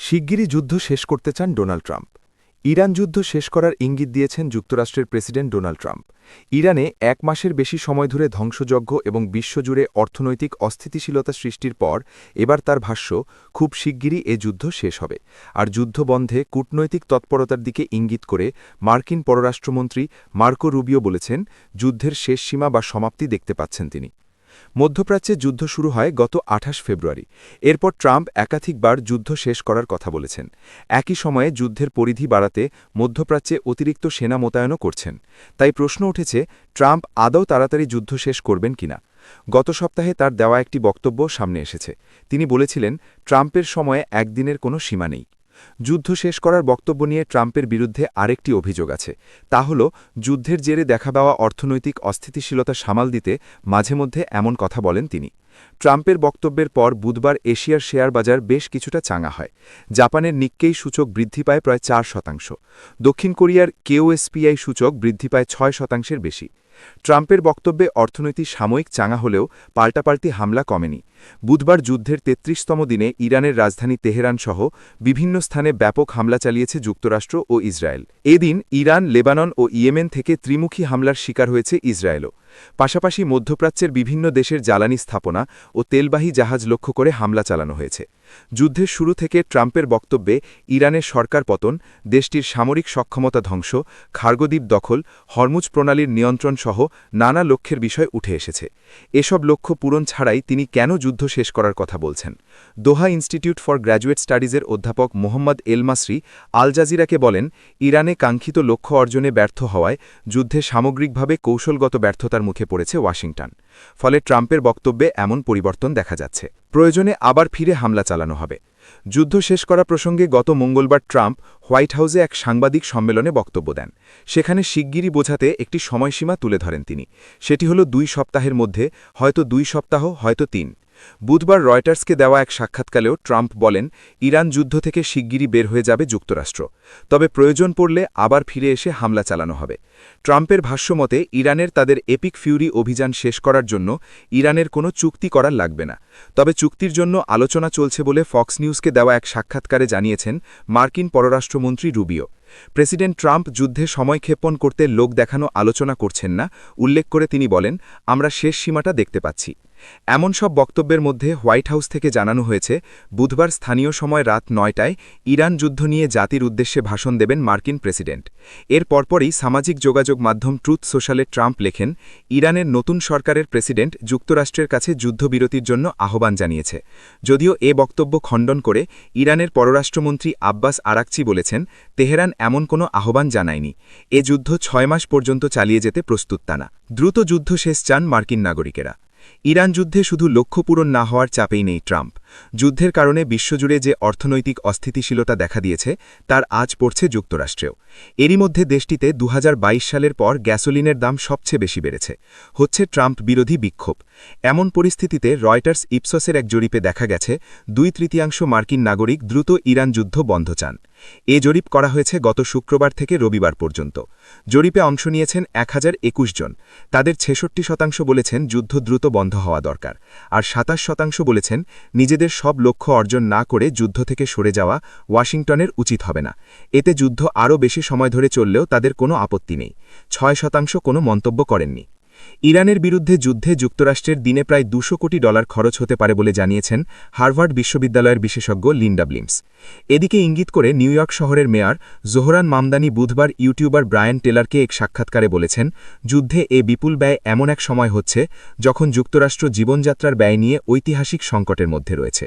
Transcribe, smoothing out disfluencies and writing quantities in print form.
শিগগিরই যুদ্ধ শেষ করতে চান ডোনাল্ড ট্রাম্প। ইরান যুদ্ধ শেষ করার ইঙ্গিত দিয়েছেন যুক্তরাষ্ট্রের প্রেসিডেন্ট ডোনাল্ড ট্রাম্প। ইরানে ১ মাসের বেশি সময় ধরে ধ্বংসযজ্ঞ এবং বিশ্বজুড়ে অর্থনৈতিক অস্থিতিশীলতা সৃষ্টির পর এবার তার ভাষ্য, খুব শিগগিরই এ যুদ্ধ শেষ হবে। আর যুদ্ধ বন্ধে কূটনৈতিক তৎপরতার দিকে ইঙ্গিত করে মার্কিন পররাষ্ট্রমন্ত্রী মার্কো রুবিও বলেছেন, যুদ্ধের শেষ সীমা বা সমাপ্তি দেখতে পাচ্ছেন তিনি। মধ্যপ্রাচ্যে যুদ্ধ শুরু হয় গত ২৮ ফেব্রুয়ারি। এরপর ট্রাম্প একাধিকবার যুদ্ধ শেষ করার কথা বলেছেন। একই সময়ে যুদ্ধের পরিধি বাড়াতে মধ্যপ্রাচ্যে অতিরিক্ত সেনা মোতায়েনও করছেন। তাই প্রশ্ন উঠেছে, ট্রাম্প আদৌ তাড়াতাড়ি যুদ্ধ শেষ করবেন কিনা। গত সপ্তাহে তার দেওয়া একটি বক্তব্য সামনে এসেছে। তিনি বলেছিলেন, ট্রাম্পের সময়ে একদিনের কোনো সীমা নেই। যুদ্ধ শেষ করার বক্তব্য নিয়ে ট্রাম্পের বিরুদ্ধে আরেকটি অভিযোগ আছে। তা হল, যুদ্ধের জেরে দেখা দেওয়া অর্থনৈতিক অস্থিতিশীলতা সামাল দিতে মাঝে মধ্যে এমন কথা বলেন তিনি। ট্রাম্পের বক্তব্যের পর বুধবার এশিয়ার শেয়ার বাজার বেশ কিছুটা চাঙা হয়। জাপানের নিক্কেই সূচক বৃদ্ধি পায় প্রায় ৪%। দক্ষিণ কোরিয়ার কেওএসপিআই সূচক বৃদ্ধি পায় ৬%-এর বেশি। ট্রাম্পের বক্তব্যে অর্থনীতি সাময়িক চাঙা হলেও পাল্টাপাল্টি হামলা কমেনি। বুধবার যুদ্ধের ৩৩তম দিনে ইরানের রাজধানী তেহরান সহ বিভিন্ন স্থানে ব্যাপক হামলা চালিয়েছে যুক্তরাষ্ট্র ও ইসরায়েল। এদিন ইরান, লেবানন ও ইয়েমেন থেকে ত্রিমুখী হামলার শিকার হয়েছে ইসরায়েলও। পাশাপাশি মধ্যপ্রাচ্যের বিভিন্ন দেশের জ্বালানি স্থাপনা ও তেলবাহী জাহাজ লক্ষ্য করে হামলা চালানো হয়েছে। যুদ্ধের শুরু থেকে ট্রাম্পের বক্তব্যে ইরানের সরকার পতন, দেশটির সামরিক সক্ষমতা ধ্বংস, খার্গদ্বীপ দখল, হরমুজ প্রণালীর নিয়ন্ত্রণ সহ নানা লক্ষ্যের বিষয় উঠে এসেছে। এসব লক্ষ্য পূরণ ছাড়াই তিনি কেন যুদ্ধ শেষ করার কথা বলছেন। দোহা ইনস্টিটিউট ফর গ্র্যাজুয়েট স্টাডিজের অধ্যাপক মোহাম্মদ এল মাসরি আল জাজিরাকে বলেন, ইরানে কাঙ্ক্ষিত লক্ষ্য অর্জনে ব্যর্থ হওয়ায় যুদ্ধে সামগ্রিকভাবে কৌশলগত ব্যর্থতার মুখে পড়েছে ওয়াশিংটন। ফলে ট্রাম্পের বক্তব্যে এমন পরিবর্তন দেখা যাচ্ছে। প্রয়োজনে আবার ফিরে হামলা চালানো হবে। যুদ্ধ শেষ করা প্রসঙ্গে গত মঙ্গলবার ট্রাম্প হোয়াইট হাউসে এক সাংবাদিক সম্মেলনে বক্তব্য দেন। সেখানে শিগগিরই বোঝাতে একটি সময়সীমা তুলে ধরেন তিনি। সেটি হল ২ সপ্তাহের মধ্যে, হয়তো ২ সপ্তাহ, হয়তো ৩। বুধবার রয়টার্সকে দেওয়া এক সাক্ষাৎকালেও ট্রাম্প বলেন, ইরান যুদ্ধ থেকে শিগগিরই বের হয়ে যাবে যুক্তরাষ্ট্র। তবে প্রয়োজন পড়লে আবার ফিরে এসে হামলা চালানো হবে। ট্রাম্পের ভাষ্যমতে ইরানের তাদের এপিক ফিউরি অভিযান শেষ করার জন্য ইরানের কোনো চুক্তি করার লাগবে না। তবে চুক্তির জন্য আলোচনা চলছে বলে ফক্স নিউজকে দেওয়া এক সাক্ষাৎকারে জানিয়েছেন মার্কিন পররাষ্ট্রমন্ত্রী রুবিও। প্রেসিডেন্ট ট্রাম্প যুদ্ধে সময়ক্ষেপণ করতে লোক দেখানো আলোচনা করছেন না উল্লেখ করে তিনি বলেন, আমরা শেষ সীমাটা দেখতে পাচ্ছি। এমন সব বক্তব্যের মধ্যে হোয়াইট হাউস থেকে জানানো হয়েছে, বুধবার স্থানীয় সময় রাত ৯টায় ইরান যুদ্ধ নিয়ে জাতির উদ্দেশ্যে ভাষণ দেবেন মার্কিন প্রেসিডেন্ট। এর পরপরই সামাজিক যোগাযোগ মাধ্যম ট্রুথ সোশ্যালে ট্রাম্প লেখেন, ইরানের নতুন সরকারের প্রেসিডেন্ট যুক্তরাষ্ট্রের কাছে যুদ্ধবিরতির জন্য আহ্বান জানিয়েছে। যদিও এ বক্তব্য খণ্ডন করে ইরানের পররাষ্ট্রমন্ত্রী আব্বাস আরাকচি বলেছেন, তেহরান এমন কোনো আহ্বান জানায়নি। এ যুদ্ধ ৬ মাস পর্যন্ত চালিয়ে যেতে প্রস্তুত তানা। দ্রুত যুদ্ধ শেষ চান মার্কিন নাগরিকেরা। ইরান যুদ্ধে শুধু লক্ষ্য পূরণ না হওয়ার চাপেই নেই ট্রাম্প। যুদ্ধের কারণে বিশ্বজুড়ে যে অর্থনৈতিক অস্থিতিশীলতা দেখা দিয়েছে তার আজ পড়ছে যুক্তরাষ্ট্রেও। এরই মধ্যে দেশটিতে ২০২২ সালের পর গ্যাসোলিনের দাম সবচেয়ে বেশি বেড়েছে। হচ্ছে ট্রাম্প বিরোধী বিক্ষোভ। এমন পরিস্থিতিতে রয়টার্স ইপসসের এক জরিপে দেখা গেছে ২/৩ মার্কিন নাগরিক দ্রুত ইরান যুদ্ধ বন্ধ চান। এ জরিপ করা হয়েছে গত শুক্রবার থেকে রবিবার পর্যন্ত। জরিপে অংশ নিয়েছেন ১০২১ জন। তাদের ৬৬% বলেছেন যুদ্ধ দ্রুত বন্ধ হওয়া দরকার, আর ২৭% বলেছেন নিজেদের সব লক্ষ্য অর্জন না করে যুদ্ধ থেকে সরে যাওয়া ওয়াশিংটনের উচিত হবে না। এতে যুদ্ধ আরও বেশি সময় ধরে চললেও তাদের কোনো আপত্তি নেই। ৬% কোনো মন্তব্য করেননি। ইরানের বিরুদ্ধে যুদ্ধে যুক্তরাষ্ট্রের দিনে প্রায় $২০০ কোটি খরচ হতে পারে বলে জানিয়েছেন হার্ভার্ড বিশ্ববিদ্যালয়ের বিশেষজ্ঞ লিন্ডা ব্লিমস। এদিকে ইঙ্গিত করে নিউ ইয়র্ক শহরের মেয়র জোহরান মামদানি বুধবার ইউটিউবার ব্রায়ান টেলারকে এক সাক্ষাৎকারে বলেছেন, যুদ্ধে এ বিপুল ব্যয় এমন এক সময় হচ্ছে যখন যুক্তরাষ্ট্র জীবনযাত্রার ব্যয় নিয়ে ঐতিহাসিক সংকটের মধ্যে রয়েছে।